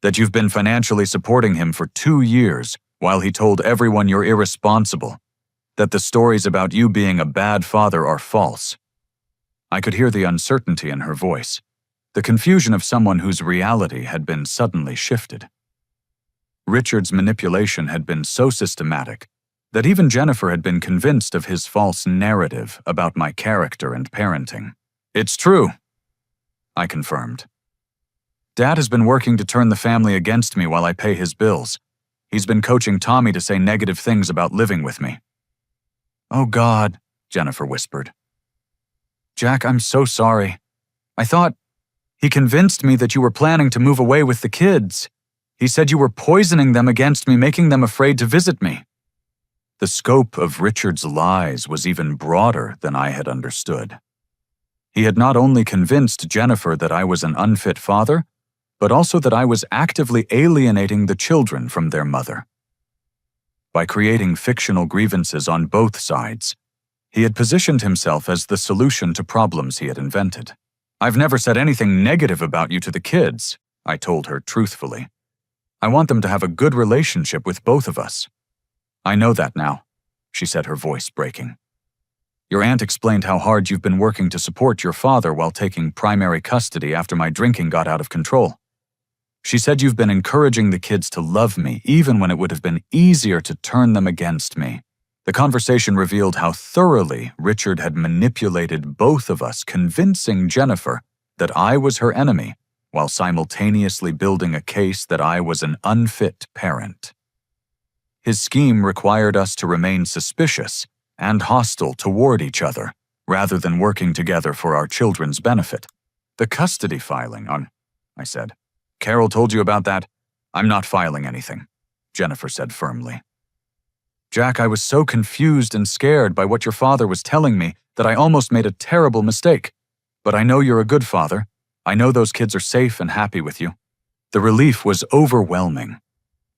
A: that you've been financially supporting him for 2 years while he told everyone you're irresponsible, that the stories about you being a bad father are false." I could hear the uncertainty in her voice, the confusion of someone whose reality had been suddenly shifted. Richard's manipulation had been so systematic that even Jennifer had been convinced of his false narrative about my character and parenting. "It's true," I confirmed. "Dad has been working to turn the family against me while I pay his bills. He's been coaching Tommy to say negative things about living with me." "Oh God," Jennifer whispered. "Jack, I'm so sorry. I thought he convinced me that you were planning to move away with the kids. He said you were poisoning them against me, making them afraid to visit me." The scope of Richard's lies was even broader than I had understood. He had not only convinced Jennifer that I was an unfit father, but also that I was actively alienating the children from their mother. By creating fictional grievances on both sides, he had positioned himself as the solution to problems he had invented. I've never said anything negative about you to the kids, I told her truthfully. I want them to have a good relationship with both of us. I know that now, she said, her voice breaking. Your aunt explained how hard you've been working to support your father while taking primary custody after my drinking got out of control. She said you've been encouraging the kids to love me even when it would have been easier to turn them against me. The conversation revealed how thoroughly Richard had manipulated both of us, convincing Jennifer that I was her enemy, while simultaneously building a case that I was an unfit parent. His scheme required us to remain suspicious and hostile toward each other, rather than working together for our children's benefit. The custody filing I said. Carol told you about that? I'm not filing anything, Jennifer said firmly. Jack, I was so confused and scared by what your father was telling me that I almost made a terrible mistake. But I know you're a good father. I know those kids are safe and happy with you. The relief was overwhelming.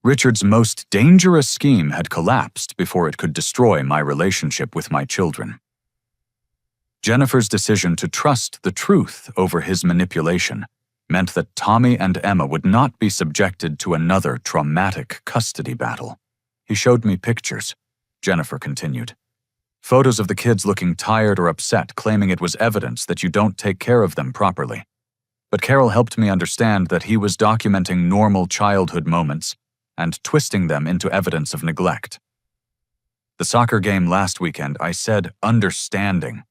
A: Richard's most dangerous scheme had collapsed before it could destroy my relationship with my children. Jennifer's decision to trust the truth over his manipulation meant that Tommy and Emma would not be subjected to another traumatic custody battle. He showed me pictures, Jennifer continued. Photos of the kids looking tired or upset, claiming it was evidence that you don't take care of them properly. But Carol helped me understand that he was documenting normal childhood moments and twisting them into evidence of neglect. The soccer game last weekend, I said understanding.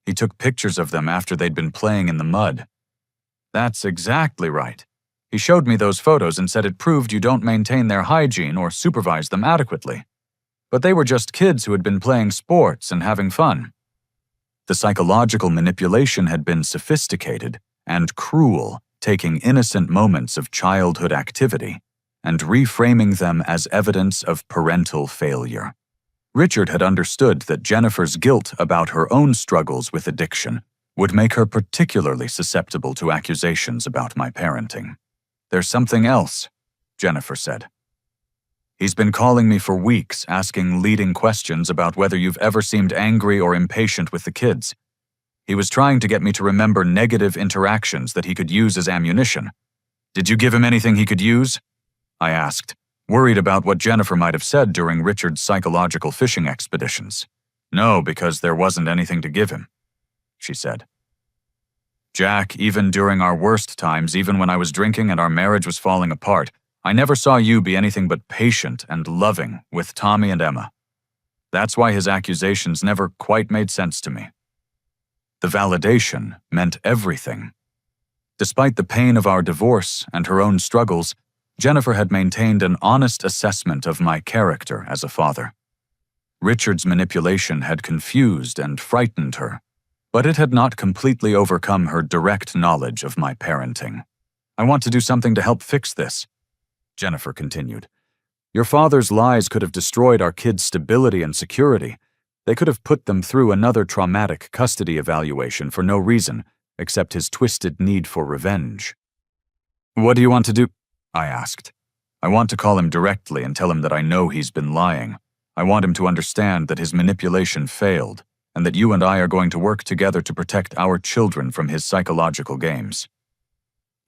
A: He took pictures of them after they'd been playing in the mud. That's exactly right. He showed me those photos and said it proved you don't maintain their hygiene or supervise them adequately. But they were just kids who had been playing sports and having fun. The psychological manipulation had been sophisticated and cruel, taking innocent moments of childhood activity and reframing them as evidence of parental failure. Richard had understood that Jennifer's guilt about her own struggles with addiction would make her particularly susceptible to accusations about my parenting. There's something else, Jennifer said. He's been calling me for weeks, asking leading questions about whether you've ever seemed angry or impatient with the kids. He was trying to get me to remember negative interactions that he could use as ammunition. Did you give him anything he could use? I asked, worried about what Jennifer might have said during Richard's psychological fishing expeditions. No, because there wasn't anything to give him, she said. Jack, even during our worst times, even when I was drinking and our marriage was falling apart, I never saw you be anything but patient and loving with Tommy and Emma. That's why his accusations never quite made sense to me. The validation meant everything. Despite the pain of our divorce and her own struggles, Jennifer had maintained an honest assessment of my character as a father. Richard's manipulation had confused and frightened her, but it had not completely overcome her direct knowledge of my parenting. I want to do something to help fix this, Jennifer continued. Your father's lies could have destroyed our kids' stability and security. They could have put them through another traumatic custody evaluation for no reason except his twisted need for revenge. What do you want to do? I asked. I want to call him directly and tell him that I know he's been lying. I want him to understand that his manipulation failed and that you and I are going to work together to protect our children from his psychological games.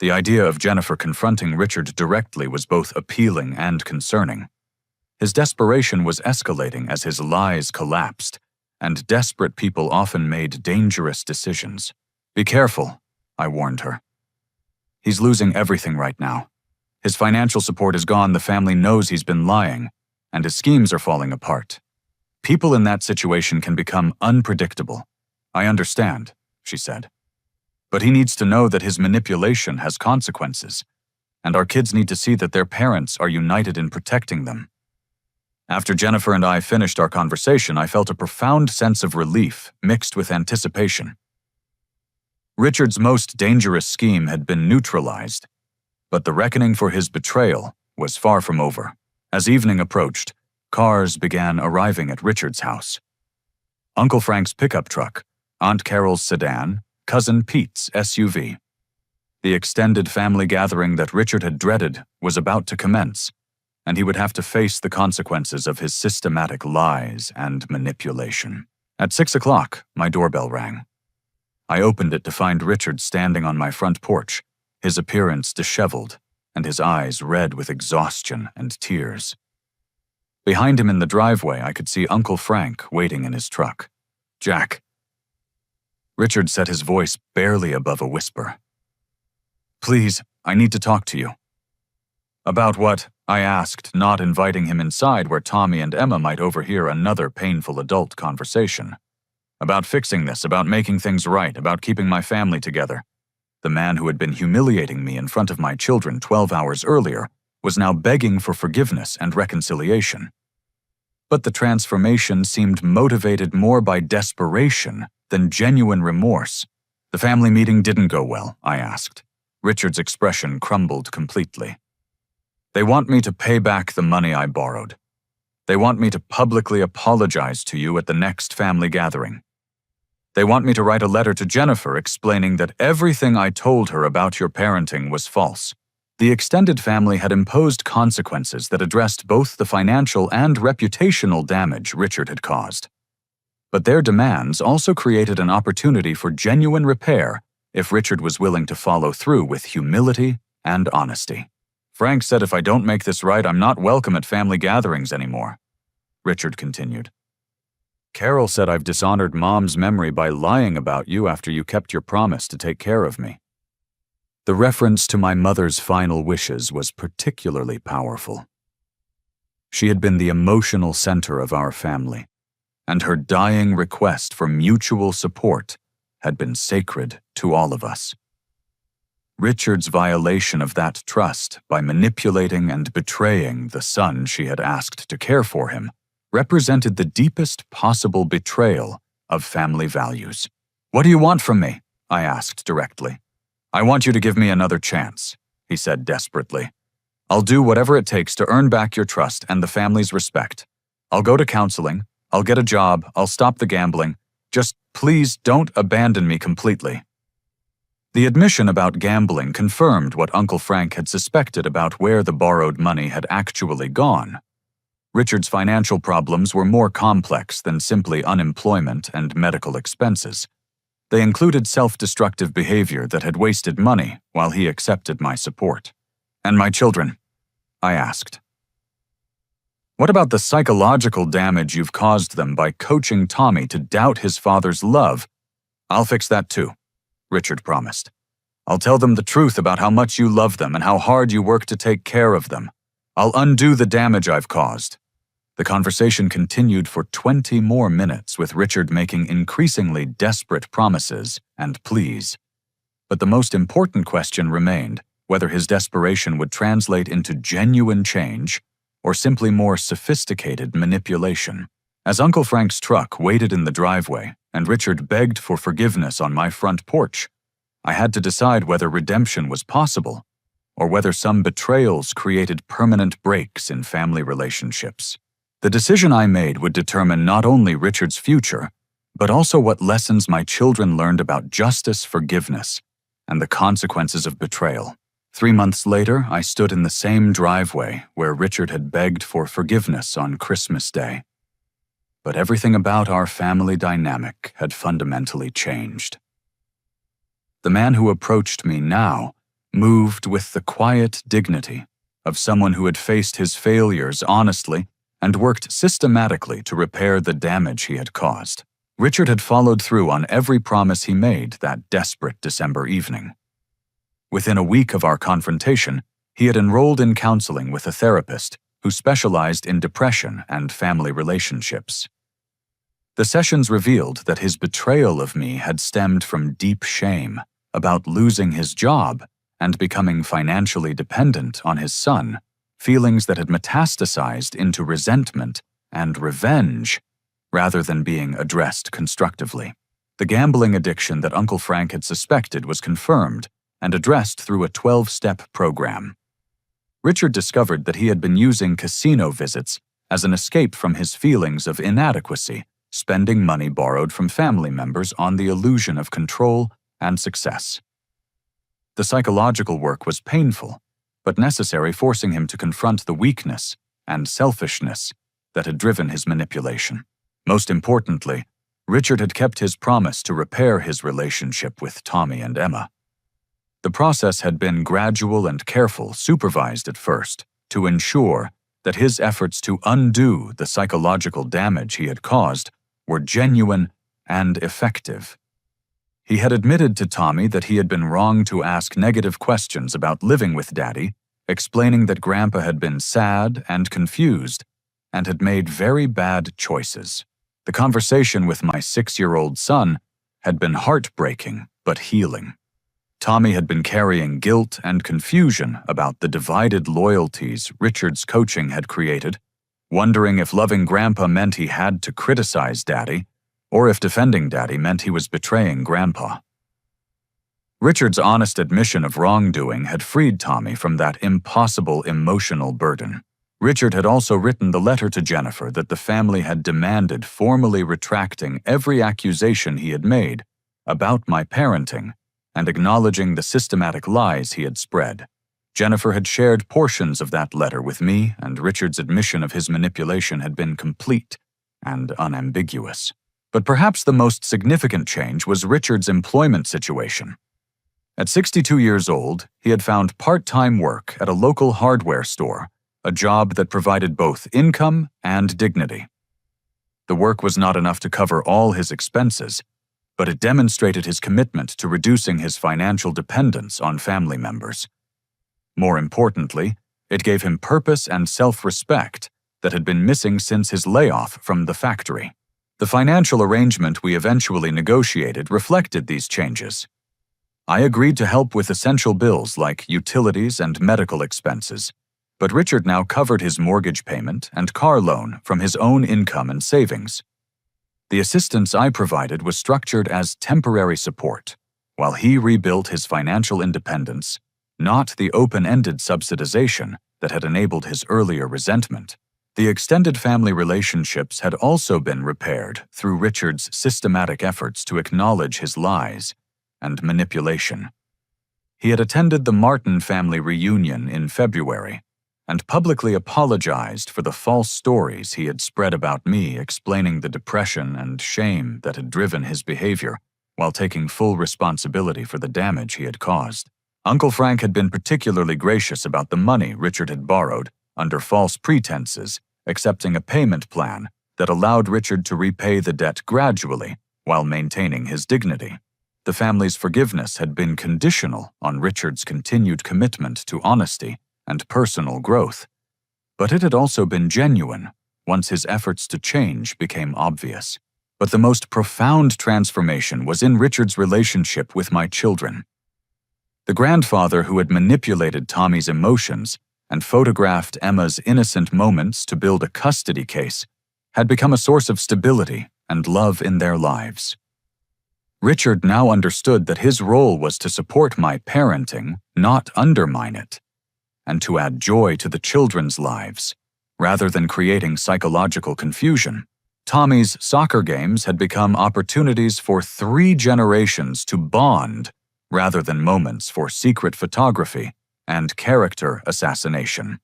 A: The idea of Jennifer confronting Richard directly was both appealing and concerning. His desperation was escalating as his lies collapsed, and desperate people often made dangerous decisions. Be careful, I warned her. He's losing everything right now. His financial support is gone, the family knows he's been lying, and his schemes are falling apart. People in that situation can become unpredictable. I understand, she said. But he needs to know that his manipulation has consequences, and our kids need to see that their parents are united in protecting them. After Jennifer and I finished our conversation, I felt a profound sense of relief mixed with anticipation. Richard's most dangerous scheme had been neutralized, but the reckoning for his betrayal was far from over. As evening approached, cars began arriving at Richard's house. Uncle Frank's pickup truck, Aunt Carol's sedan, Cousin Pete's SUV. The extended family gathering that Richard had dreaded was about to commence, and he would have to face the consequences of his systematic lies and manipulation. At 6 o'clock, my doorbell rang. I opened it to find Richard standing on my front porch, his appearance disheveled and his eyes red with exhaustion and tears. Behind him in the driveway, I could see Uncle Frank waiting in his truck. "Jack." Richard set his voice barely above a whisper. "Please, I need to talk to you." "About what?" I asked, not inviting him inside where Tommy and Emma might overhear another painful adult conversation. "About fixing this, about making things right, about keeping my family together." The man who had been humiliating me in front of my children 12 hours earlier was now begging for forgiveness and reconciliation. But the transformation seemed motivated more by desperation than genuine remorse. "The family meeting didn't go well," I asked. Richard's expression crumbled completely. "They want me to pay back the money I borrowed. They want me to publicly apologize to you at the next family gathering. They want me to write a letter to Jennifer explaining that everything I told her about your parenting was false." The extended family had imposed consequences that addressed both the financial and reputational damage Richard had caused. But their demands also created an opportunity for genuine repair if Richard was willing to follow through with humility and honesty. "Frank said if I don't make this right, I'm not welcome at family gatherings anymore," Richard continued. "Carol said I've dishonored Mom's memory by lying about you after you kept your promise to take care of me." The reference to my mother's final wishes was particularly powerful. She had been the emotional center of our family, and her dying request for mutual support had been sacred to all of us. Richard's violation of that trust by manipulating and betraying the son she had asked to care for him represented the deepest possible betrayal of family values. "What do you want from me?" I asked directly. "I want you to give me another chance," he said desperately. "I'll do whatever it takes to earn back your trust and the family's respect. I'll go to counseling, I'll get a job, I'll stop the gambling. Just please don't abandon me completely." The admission about gambling confirmed what Uncle Frank had suspected about where the borrowed money had actually gone. Richard's financial problems were more complex than simply unemployment and medical expenses. They included self-destructive behavior that had wasted money while he accepted my support. "And my children?" I asked. "What about the psychological damage you've caused them by coaching Tommy to doubt his father's love?" "I'll fix that too," Richard promised. "I'll tell them the truth about how much you love them and how hard you work to take care of them. I'll undo the damage I've caused." The conversation continued for 20 more minutes with Richard making increasingly desperate promises and pleas. But the most important question remained whether his desperation would translate into genuine change or simply more sophisticated manipulation. As Uncle Frank's truck waited in the driveway and Richard begged for forgiveness on my front porch, I had to decide whether redemption was possible or whether some betrayals created permanent breaks in family relationships. The decision I made would determine not only Richard's future, but also what lessons my children learned about justice, forgiveness, and the consequences of betrayal. 3 months later, I stood in the same driveway where Richard had begged for forgiveness on Christmas Day. But everything about our family dynamic had fundamentally changed. The man who approached me now moved with the quiet dignity of someone who had faced his failures honestly and worked systematically to repair the damage he had caused. Richard had followed through on every promise he made that desperate December evening. Within a week of our confrontation, he had enrolled in counseling with a therapist who specialized in depression and family relationships. The sessions revealed that his betrayal of me had stemmed from deep shame about losing his job and becoming financially dependent on his son, feelings that had metastasized into resentment and revenge rather than being addressed constructively. The gambling addiction that Uncle Frank had suspected was confirmed and addressed through a 12-step program. Richard discovered that he had been using casino visits as an escape from his feelings of inadequacy, spending money borrowed from family members on the illusion of control and success. The psychological work was painful, but necessary, forcing him to confront the weakness and selfishness that had driven his manipulation. Most importantly, Richard had kept his promise to repair his relationship with Tommy and Emma. The process had been gradual and careful, supervised at first, to ensure that his efforts to undo the psychological damage he had caused were genuine and effective. He had admitted to Tommy that he had been wrong to ask negative questions about living with Daddy, explaining that Grandpa had been sad and confused and had made very bad choices. The conversation with my 6-year-old son had been heartbreaking but healing. Tommy had been carrying guilt and confusion about the divided loyalties Richard's coaching had created, wondering if loving Grandpa meant he had to criticize Daddy, or if defending Daddy meant he was betraying Grandpa. Richard's honest admission of wrongdoing had freed Tommy from that impossible emotional burden. Richard had also written the letter to Jennifer that the family had demanded, formally retracting every accusation he had made about my parenting and acknowledging the systematic lies he had spread. Jennifer had shared portions of that letter with me, and Richard's admission of his manipulation had been complete and unambiguous. But perhaps the most significant change was Richard's employment situation. At 62 years old, he had found part-time work at a local hardware store, a job that provided both income and dignity. The work was not enough to cover all his expenses, but it demonstrated his commitment to reducing his financial dependence on family members. More importantly, it gave him purpose and self-respect that had been missing since his layoff from the factory. The financial arrangement we eventually negotiated reflected these changes. I agreed to help with essential bills like utilities and medical expenses, but Richard now covered his mortgage payment and car loan from his own income and savings. The assistance I provided was structured as temporary support, while he rebuilt his financial independence, not the open-ended subsidization that had enabled his earlier resentment. The extended family relationships had also been repaired through Richard's systematic efforts to acknowledge his lies and manipulation. He had attended the Martin family reunion in February and publicly apologized for the false stories he had spread about me, explaining the depression and shame that had driven his behavior, while taking full responsibility for the damage he had caused. Uncle Frank had been particularly gracious about the money Richard had borrowed under false pretenses, accepting a payment plan that allowed Richard to repay the debt gradually while maintaining his dignity. The family's forgiveness had been conditional on Richard's continued commitment to honesty and personal growth, but it had also been genuine once his efforts to change became obvious. But the most profound transformation was in Richard's relationship with my children. The grandfather who had manipulated Tommy's emotions and photographed Emma's innocent moments to build a custody case had become a source of stability and love in their lives. Richard now understood that his role was to support my parenting, not undermine it, and to add joy to the children's lives, rather than creating psychological confusion. Tommy's soccer games had become opportunities for 3 generations to bond rather than moments for secret photography and character assassination.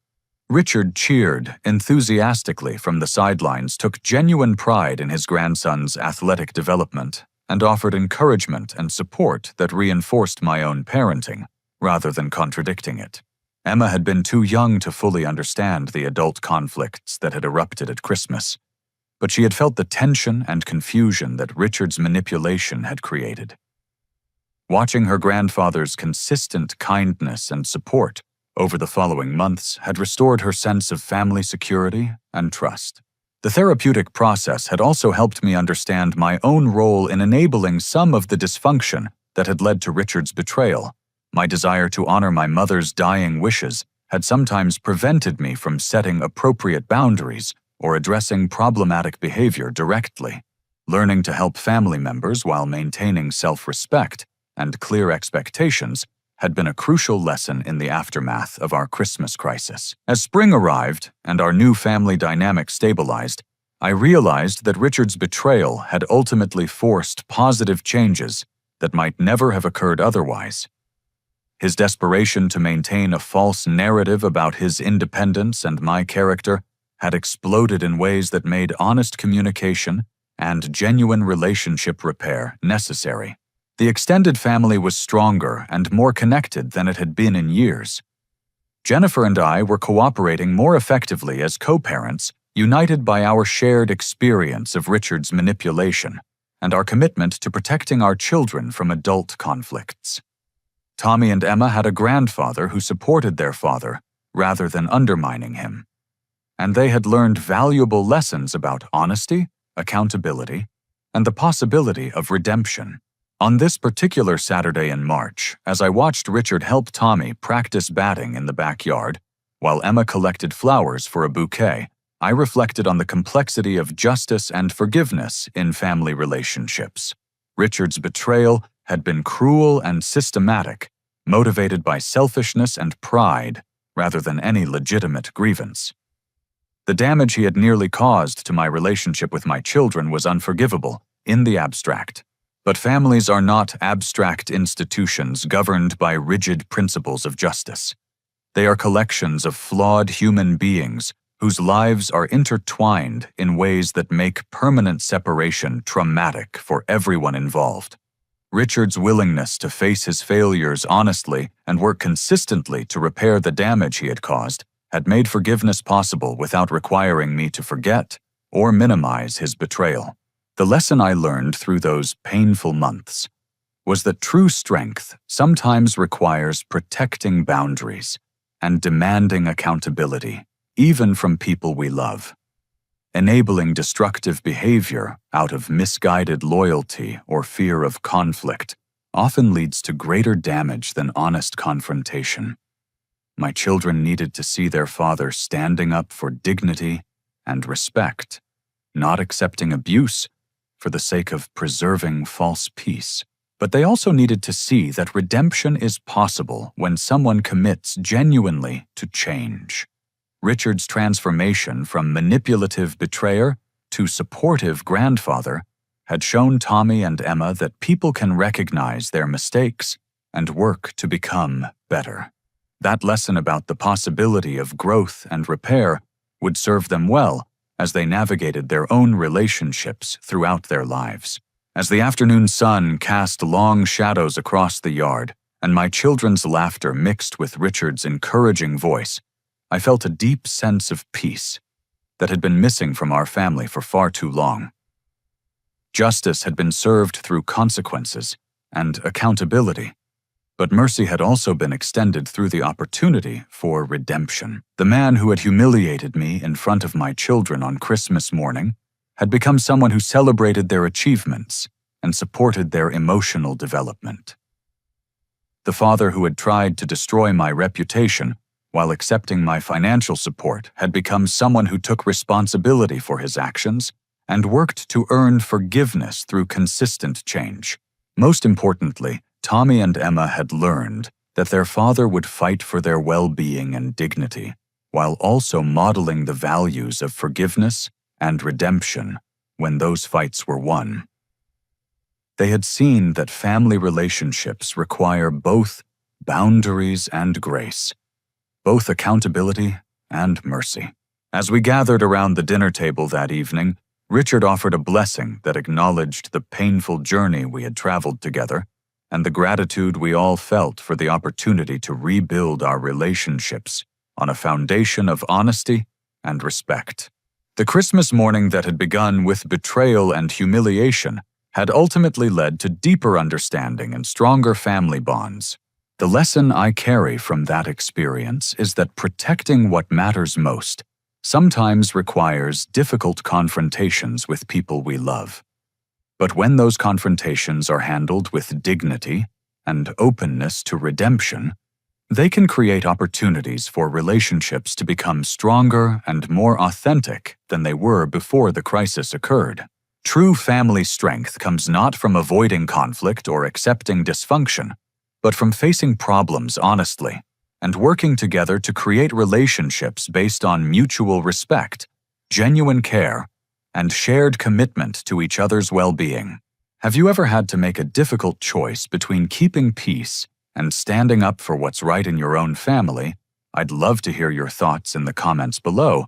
A: Richard cheered enthusiastically from the sidelines, took genuine pride in his grandson's athletic development, and offered encouragement and support that reinforced my own parenting, rather than contradicting it. Emma had been too young to fully understand the adult conflicts that had erupted at Christmas, but she had felt the tension and confusion that Richard's manipulation had created. Watching her grandfather's consistent kindness and support over the following months had restored her sense of family security and trust. The therapeutic process had also helped me understand my own role in enabling some of the dysfunction that had led to Richard's betrayal. My desire to honor my mother's dying wishes had sometimes prevented me from setting appropriate boundaries or addressing problematic behavior directly. Learning to help family members while maintaining self-respect and clear expectations had been a crucial lesson in the aftermath of our Christmas crisis. As spring arrived and our new family dynamic stabilized, I realized that Richard's betrayal had ultimately forced positive changes that might never have occurred otherwise. His desperation to maintain a false narrative about his independence and my character had exploded in ways that made honest communication and genuine relationship repair necessary. The extended family was stronger and more connected than it had been in years. Jennifer and I were cooperating more effectively as co-parents, united by our shared experience of Richard's manipulation and our commitment to protecting our children from adult conflicts. Tommy and Emma had a grandfather who supported their father rather than undermining him, and they had learned valuable lessons about honesty, accountability, and the possibility of redemption. On this particular Saturday in March, as I watched Richard help Tommy practice batting in the backyard, while Emma collected flowers for a bouquet, I reflected on the complexity of justice and forgiveness in family relationships. Richard's betrayal had been cruel and systematic, motivated by selfishness and pride rather than any legitimate grievance. The damage he had nearly caused to my relationship with my children was unforgivable in the abstract. But families are not abstract institutions governed by rigid principles of justice. They are collections of flawed human beings whose lives are intertwined in ways that make permanent separation traumatic for everyone involved. Richard's willingness to face his failures honestly and work consistently to repair the damage he had caused had made forgiveness possible without requiring me to forget or minimize his betrayal. The lesson I learned through those painful months was that true strength sometimes requires protecting boundaries and demanding accountability, even from people we love. Enabling destructive behavior out of misguided loyalty or fear of conflict often leads to greater damage than honest confrontation. My children needed to see their father standing up for dignity and respect, not accepting abuse for the sake of preserving false peace. But they also needed to see that redemption is possible when someone commits genuinely to change. Richard's transformation from manipulative betrayer to supportive grandfather had shown Tommy and Emma that people can recognize their mistakes and work to become better. That lesson about the possibility of growth and repair would serve them well as they navigated their own relationships throughout their lives. As the afternoon sun cast long shadows across the yard, and my children's laughter mixed with Richard's encouraging voice, I felt a deep sense of peace that had been missing from our family for far too long. Justice had been served through consequences and accountability, but mercy had also been extended through the opportunity for redemption. The man who had humiliated me in front of my children on Christmas morning had become someone who celebrated their achievements and supported their emotional development. The father who had tried to destroy my reputation while accepting my financial support had become someone who took responsibility for his actions and worked to earn forgiveness through consistent change. Most importantly, Tommy and Emma had learned that their father would fight for their well-being and dignity, while also modeling the values of forgiveness and redemption when those fights were won. They had seen that family relationships require both boundaries and grace, both accountability and mercy. As we gathered around the dinner table that evening, Richard offered a blessing that acknowledged the painful journey we had traveled together and the gratitude we all felt for the opportunity to rebuild our relationships on a foundation of honesty and respect. The Christmas morning that had begun with betrayal and humiliation had ultimately led to deeper understanding and stronger family bonds. The lesson I carry from that experience is that protecting what matters most sometimes requires difficult confrontations with people we love. But when those confrontations are handled with dignity and openness to redemption, they can create opportunities for relationships to become stronger and more authentic than they were before the crisis occurred. True family strength comes not from avoiding conflict or accepting dysfunction, but from facing problems honestly and working together to create relationships based on mutual respect, genuine care, and shared commitment to each other's well-being. Have you ever had to make a difficult choice between keeping peace and standing up for what's right in your own family? I'd love to hear your thoughts in the comments below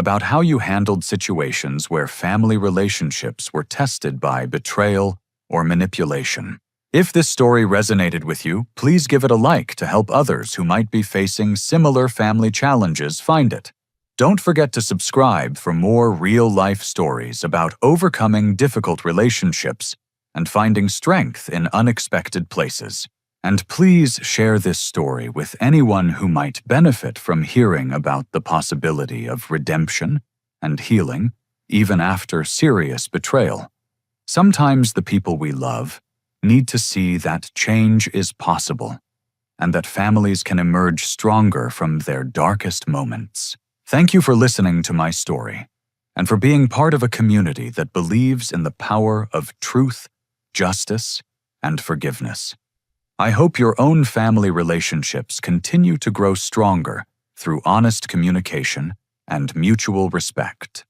A: about how you handled situations where family relationships were tested by betrayal or manipulation. If this story resonated with you, please give it a like to help others who might be facing similar family challenges find it. Don't forget to subscribe for more real-life stories about overcoming difficult relationships and finding strength in unexpected places. And please share this story with anyone who might benefit from hearing about the possibility of redemption and healing, even after serious betrayal. Sometimes the people we love need to see that change is possible and that families can emerge stronger from their darkest moments. Thank you for listening to my story and for being part of a community that believes in the power of truth, justice, and forgiveness. I hope your own family relationships continue to grow stronger through honest communication and mutual respect.